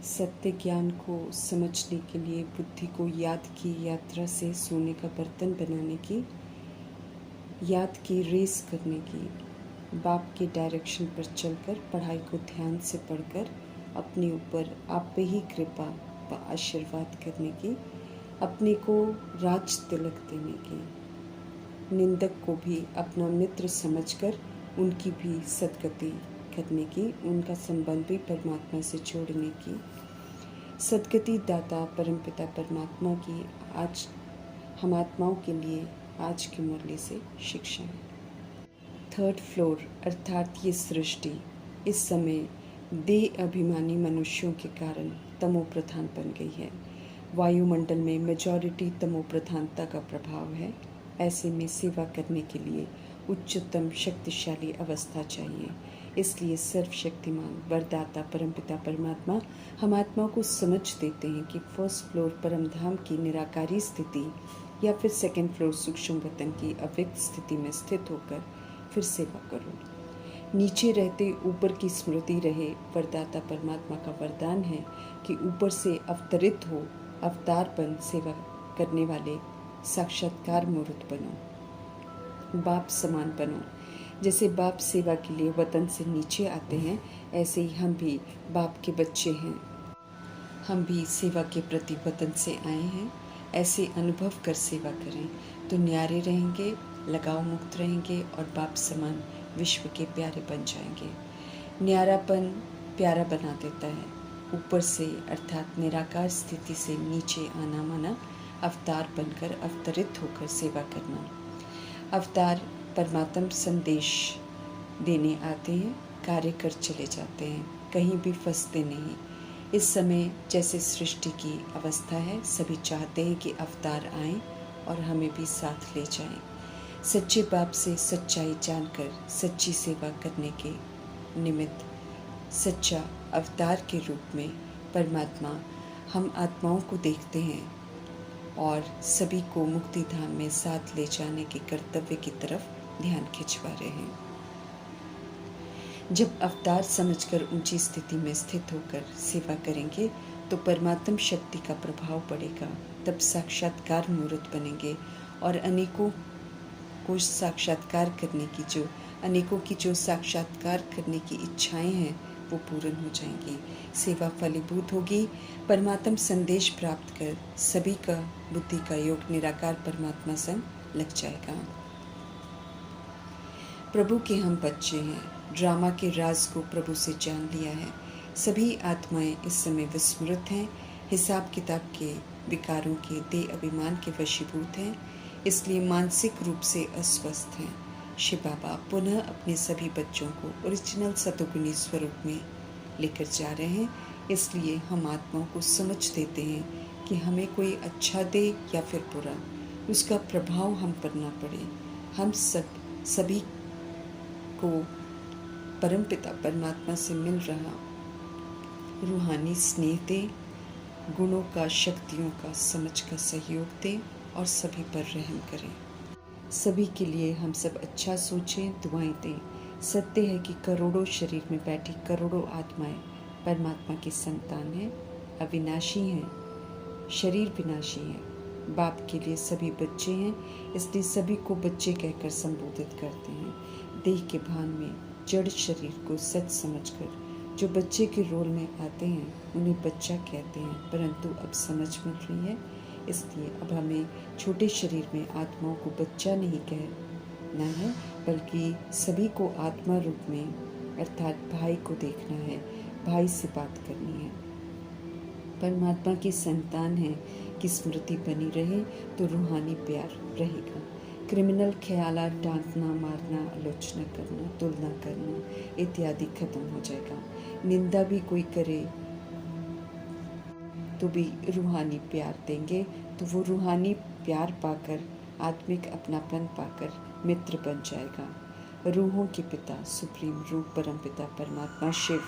सत्य ज्ञान को समझने के लिए बुद्धि को याद की यात्रा से सोने का बर्तन बनाने की, याद की रेस करने की, बाप के डायरेक्शन पर चलकर पढ़ाई को ध्यान से पढ़कर अपने ऊपर आप पे ही कृपा व आशीर्वाद करने की, अपने को राज तिलक देने की, निंदक को भी अपना मित्र समझकर उनकी भी सद्गति करने की, उनका संबंध भी परमात्मा से जोड़ने की, सद्गति दाता परमपिता परमात्मा की आज हम आत्माओं के लिए आज की मुरली से शिक्षा है। 3rd फ्लोर अर्थात ये सृष्टि इस समय देह अभिमानी मनुष्यों के कारण तमो प्रधान बन गई है। वायुमंडल में मेजॉरिटी तमो प्रधानता का प्रभाव है। ऐसे में सेवा करने के लिए उच्चतम शक्तिशाली अवस्था चाहिए। इसलिए सर्वशक्तिमान वरदाता परमपिता परमात्मा हम आत्मा को समझ देते हैं कि 1st फ्लोर परमधाम की निराकारी स्थिति या फिर 2nd फ्लोर सूक्ष्म वतन की अव्यक्त स्थिति में स्थित होकर फिर सेवा करो। नीचे रहते ऊपर की स्मृति रहे। वरदाता परमात्मा का वरदान है कि ऊपर से अवतरित हो, अवतार बन सेवा करने वाले साक्षात्कार मूर्त बनो, बाप समान बनो। जैसे बाप सेवा के लिए वतन से नीचे आते हैं, ऐसे ही हम भी बाप के बच्चे हैं। हम भी सेवा के प्रति वतन से आए हैं। ऐसे अनुभव कर सेवा करें तो न्यारे रहेंगे, लगाव मुक्त रहेंगे और बाप समान विश्व के प्यारे बन जाएंगे। न्यारापन प्यारा बना देता है। ऊपर से अर्थात निराकार स्थिति से नीचे आना माना अवतार बनकर अवतरित होकर सेवा करना। अवतार परमात्म संदेश देने आते हैं, कार्य कर चले जाते हैं, कहीं भी फंसते नहीं। इस समय जैसे सृष्टि की अवस्था है, सभी चाहते हैं कि अवतार आएं और हमें भी साथ ले जाएं। सच्चे बाप से सच्चाई जानकर सच्ची सेवा करने के निमित्त सच्चा अवतार के रूप में परमात्मा हम आत्माओं को देखते हैं और सभी को मुक्ति धाम में साथ ले जाने के कर्तव्य की तरफ ध्यान खिंचवा रहे हैं। जब अवतार समझकर ऊंची स्थिति में स्थित होकर सेवा करेंगे तो परमात्म शक्ति का प्रभाव पड़ेगा। तब साक्षात्कार मूर्त बनेंगे और अनेकों की जो साक्षात्कार करने की इच्छाएं हैं वो पूर्ण हो जाएंगी। सेवा फलीभूत होगी। परमात्म संदेश प्राप्त कर सभी का बुद्धि का योग निराकार परमात्मा संग लग जाएगा। प्रभु के हम बच्चे हैं। ड्रामा के राज को प्रभु से जान लिया है। सभी आत्माएं इस समय विस्मृत हैं, हिसाब किताब के विकारों के देह अभिमान के वशीभूत हैं, इसलिए मानसिक रूप से अस्वस्थ हैं। शिव बाबा पुनः अपने सभी बच्चों को ओरिजिनल सतोगुणी स्वरूप में लेकर जा रहे हैं। इसलिए हम आत्माओं को समझ देते हैं कि हमें कोई अच्छा दे या फिर बुरा, उसका प्रभाव हम पर ना पड़े। हम सभी को परमपिता परमात्मा से मिल रहा रूहानी स्नेह दे, गुणों का, शक्तियों का समझ का सहयोग दे और सभी पर रहम करें। सभी के लिए हम सब अच्छा सोचें, दुआएं दें। सत्य है कि करोड़ों शरीर में बैठी करोड़ों आत्माएं परमात्मा की संतान हैं, अविनाशी हैं, शरीर विनाशी हैं। बाप के लिए सभी बच्चे हैं, इसलिए सभी को बच्चे कहकर संबोधित करते हैं। देह के भान में जड़ शरीर को सच समझकर जो बच्चे के रोल में आते हैं उन्हें बच्चा कहते हैं, परंतु अब समझ मिल रही है। इसलिए अब हमें छोटे शरीर में आत्माओं को बच्चा नहीं कहना है, बल्कि सभी को आत्मा रूप में अर्थात भाई को देखना है, भाई से बात करनी है। परमात्मा की संतान है कि स्मृति बनी रहे तो रूहानी प्यार रहेगा। क्रिमिनल ख्यालात, डांटना, मारना, आलोचना करना, तुलना करना इत्यादि खत्म हो जाएगा। निंदा भी कोई करे तो भी रूहानी प्यार देंगे तो वो रूहानी प्यार पाकर, आत्मिक अपनापन पाकर मित्र बन जाएगा। रूहों के पिता सुप्रीम रूप परमपिता परमात्मा शिव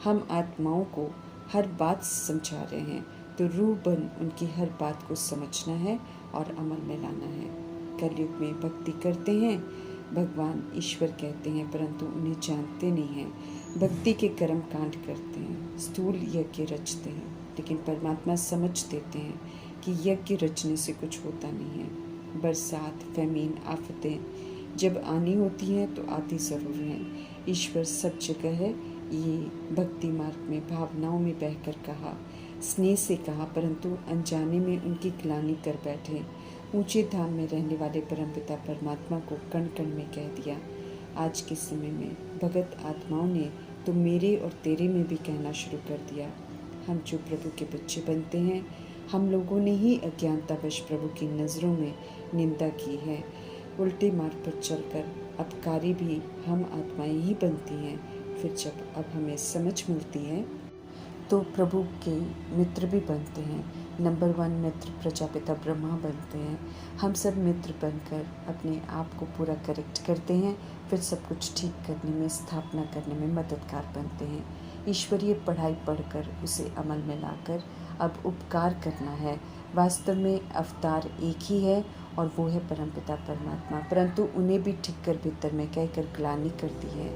हम आत्माओं को हर बात समझा रहे हैं, तो रूह बन उनकी हर बात को समझना है और अमल में लाना है। कलयुग में भक्ति करते हैं, भगवान ईश्वर कहते हैं, परंतु उन्हें जानते नहीं हैं। भक्ति के कर्म कांड करते हैं, स्थूल यज्ञ रचते हैं, लेकिन परमात्मा समझ देते हैं कि यज्ञ रचने से कुछ होता नहीं है। बरसात, फैमीन, आफतें जब आनी होती हैं तो आती ज़रूर हैं। ईश्वर सब जगह है, ये भक्ति मार्ग में भावनाओं में बहकर कहा, स्नेह से कहा, परंतु अनजाने में उनकी ग्लानि कर बैठे। ऊंचे धाम में रहने वाले परमपिता परमात्मा को कण कण में कह दिया। आज के समय में भगत आत्माओं ने तो मेरे और तेरे में भी कहना शुरू कर दिया। हम जो प्रभु के बच्चे बनते हैं, हम लोगों ने ही अज्ञानतावश प्रभु की नज़रों में निंदा की है। उल्टे मार्ग पर चलकर अपकारी भी हम आत्माएं ही बनती हैं। फिर जब अब हमें समझ मिलती है तो प्रभु के मित्र भी बनते हैं। नंबर 1 मित्र प्रजापिता ब्रह्मा बनते हैं। हम सब मित्र बनकर अपने आप को पूरा करेक्ट करते हैं, फिर सब कुछ ठीक करने में, स्थापना करने में मददगार बनते हैं। ईश्वरीय पढ़ाई पढ़कर उसे अमल में लाकर अब उपकार करना है। वास्तव में अवतार एक ही है और वो है परमपिता परमात्मा, परंतु उन्हें भी ठीक कर भीतर में कहकर ग्लानि करती है।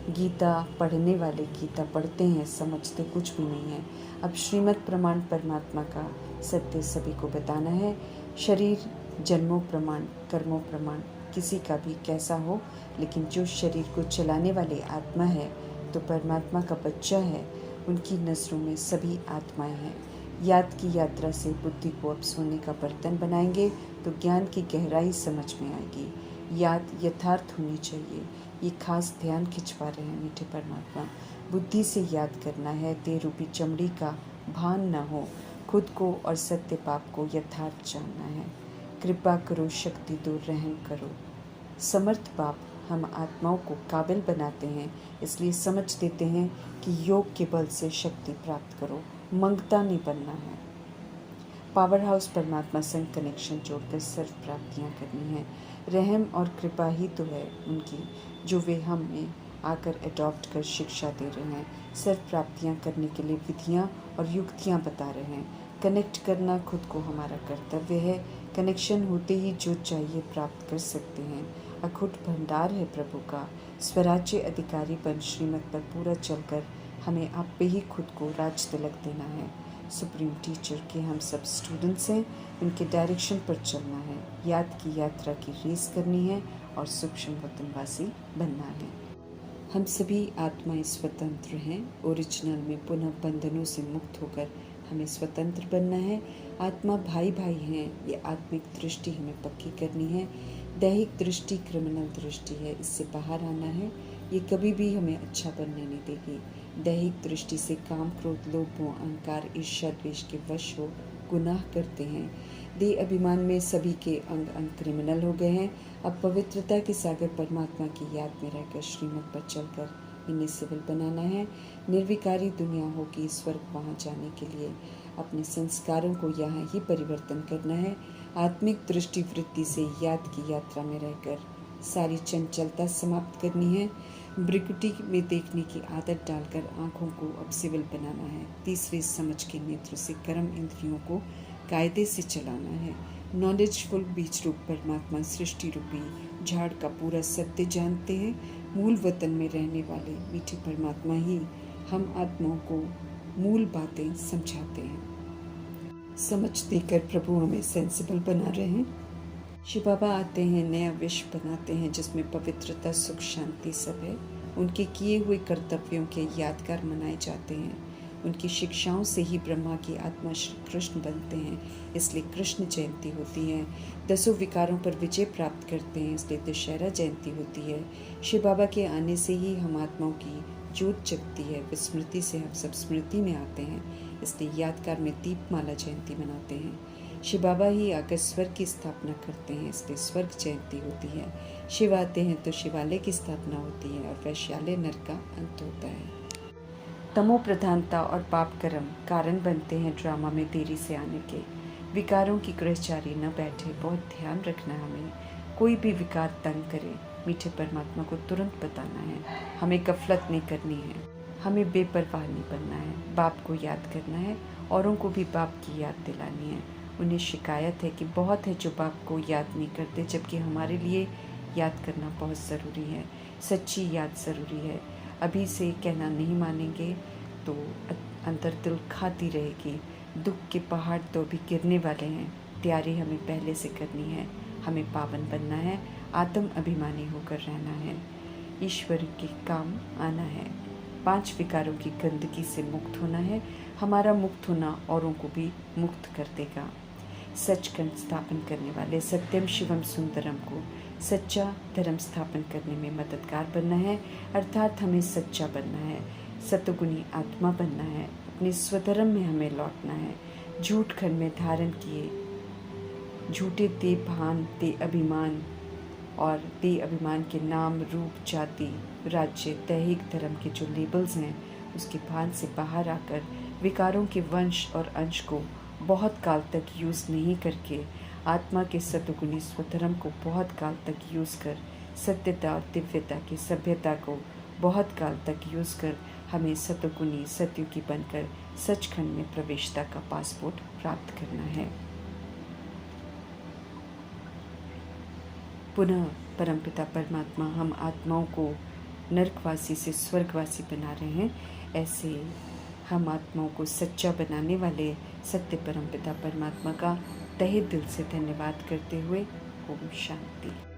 गीता पढ़ने वाले गीता पढ़ते हैं, समझते कुछ भी नहीं है। अब श्रीमद् प्रमाण परमात्मा का सत्य सभी को बताना है। शरीर जन्मों प्रमाण, कर्मों प्रमाण, किसी का भी कैसा हो, लेकिन जो शरीर को चलाने वाली आत्मा है तो परमात्मा का बच्चा है। उनकी नज़रों में सभी आत्माएं हैं। याद की यात्रा से बुद्धि को अब सोने का बर्तन बनाएंगे तो ज्ञान की गहराई समझ में आएगी। याद यथार्थ होनी चाहिए, ये खास ध्यान खिंचवा रहे हैं मीठे परमात्मा। बुद्धि से याद करना है, देह रूपी चमड़ी का भान न हो, खुद को और सत्य पाप को यथार्थ जानना है। कृपा करो, शक्ति दो, रहम करो। समर्थ बाप हम आत्माओं को काबिल बनाते हैं, इसलिए समझ देते हैं कि योग के बल से शक्ति प्राप्त करो, मंगता नहीं बनना है। पावर हाउस परमात्मा संग कनेक्शन जोड़कर सर्व प्राप्तियाँ करनी है। रहम और कृपा ही तो है उनकी, जो वे हमें आकर अडॉप्ट कर शिक्षा दे रहे हैं। सर्व प्राप्तियाँ करने के लिए विधियाँ और युक्तियाँ बता रहे हैं। कनेक्ट करना खुद को हमारा कर्तव्य है। कनेक्शन होते ही जो चाहिए प्राप्त कर सकते हैं। अखुट भंडार है प्रभु का। स्वराज्य अधिकारी बन श्रीमत पर पूरा चलकर हमें आप पे ही खुद को राज तिलक देना है। सुप्रीम टीचर के हम सब स्टूडेंट्स हैं, उनके डायरेक्शन पर चलना है। याद की यात्रा की रेस करनी है और सूक्ष्म वतनवासी बनना है। हम सभी आत्माएं स्वतंत्र हैं। ओरिजिनल में पुनः बंधनों से मुक्त होकर हमें स्वतंत्र बनना है। आत्मा भाई भाई हैं, ये आत्मिक दृष्टि हमें पक्की करनी है। दैहिक दृष्टि क्रिमिनल दृष्टि है, इससे बाहर आना है। ये कभी भी हमें अच्छा बनने नहीं देगी। दैहिक दृष्टि से काम, क्रोध, लोभ, मोह, अहंकार, ईर्ष्या, द्वेष के वश हो गुनाह करते हैं। देह अभिमान में सभी के अंग अंग क्रिमिनल हो गए हैं। अब पवित्रता के सागर परमात्मा की याद में रहकर श्रीमत पर चलकर इन्हें सिविल बनाना है। निर्विकारी दुनिया होगी स्वर्ग वहाँ जाने के लिए। अपने संस्कारों को यहाँ ही परिवर्तन करना है। आत्मिक दृष्टि वृत्ति से याद की यात्रा में रहकर सारी चंचलता समाप्त करनी है। भ्रिकुटी में देखने की आदत डालकर आँखों को अब सिविल बनाना है। तीसरे समझ के नेत्र से कर्म इंद्रियों को कायदे से चलाना है। नॉलेजफुल बीज रूप परमात्मा सृष्टि रूपी झाड़ का पूरा सत्य जानते हैं। मूल वतन में रहने वाले मीठे परमात्मा ही हम आत्माओं को मूल बातें समझाते हैं। समझ देकर प्रभु हमें सेंसिबल बना रहे हैं। शिव बाबा आते हैं, नया विश्व बनाते हैं जिसमें पवित्रता, सुख, शांति सब है। उनके किए हुए कर्तव्यों के यादगार मनाए जाते हैं। उनकी शिक्षाओं से ही ब्रह्मा की आत्मा श्री कृष्ण बनते हैं, इसलिए कृष्ण जयंती होती है। 10 विकारों पर विजय प्राप्त करते हैं, इसलिए दशहरा जयंती होती है। शिव बाबा के आने से ही हम आत्माओं की जोत जगती है। विस्मृति से हम सब स्मृति में आते हैं, इसलिए यादगार में दीपमाला जयंती मनाते हैं। शिव बाबा ही आकर स्वर्ग की स्थापना करते हैं, इसलिए स्वर्ग जयंती होती है। शिव आते हैं तो शिवालय की स्थापना होती है और वैश्यालय नरक का अंत होता है। तमो प्रधानता और पाप कर्म कारण बनते हैं ड्रामा में देरी से आने के। विकारों की ग्रहचारी न बैठे, बहुत ध्यान रखना है हमें। कोई भी विकार तंग करे, मीठे परमात्मा को तुरंत बताना है। हमें गफलत नहीं करनी है, हमें बेपरवाह नहीं बनना है। बाप को याद करना है, औरों को भी बाप की याद दिलानी है। उन्हें शिकायत है कि बहुत है जो बाप को याद नहीं करते, जबकि हमारे लिए याद करना बहुत ज़रूरी है। सच्ची याद ज़रूरी है। अभी से कहना नहीं मानेंगे तो अंदर दिल खाती रहेगी। दुख के पहाड़ तो अभी गिरने वाले हैं, तैयारी हमें पहले से करनी है। हमें पावन बनना है, आत्म अभिमानी होकर रहना है, ईश्वर के काम आना है, 5 विकारों की गंदगी से मुक्त होना है। हमारा मुक्त होना औरों को भी मुक्त कर देगा। सचखंड स्थापन करने वाले सत्यम शिवम सुंदरम को सच्चा धर्म स्थापन करने में मददगार बनना है, अर्थात हमें सच्चा बनना है, सतगुणी आत्मा बनना है, अपने स्वधर्म में हमें लौटना है। झूठ खंड में धारण किए झूठे ते भान ते अभिमान और ते अभिमान के नाम, रूप, जाति, राज्य, दैहिक धर्म के जो लेबल्स हैं उसके भान से बाहर आकर विकारों के वंश और अंश को बहुत काल तक यूज़ नहीं करके आत्मा के सतगुणी स्वधर्म को बहुत काल तक यूज़ कर, सत्यता और दिव्यता की सभ्यता को बहुत काल तक यूज़ कर हमें सतगुणी सतयुगी बनकर सचखंड में प्रवेशता का पासपोर्ट प्राप्त करना है। पुनः परमपिता परमात्मा हम आत्माओं को नरकवासी से स्वर्गवासी बना रहे हैं। ऐसे हम आत्माओं को सच्चा बनाने वाले सत्य परमपिता परमात्मा का तहे दिल से धन्यवाद करते हुए ओम शांति।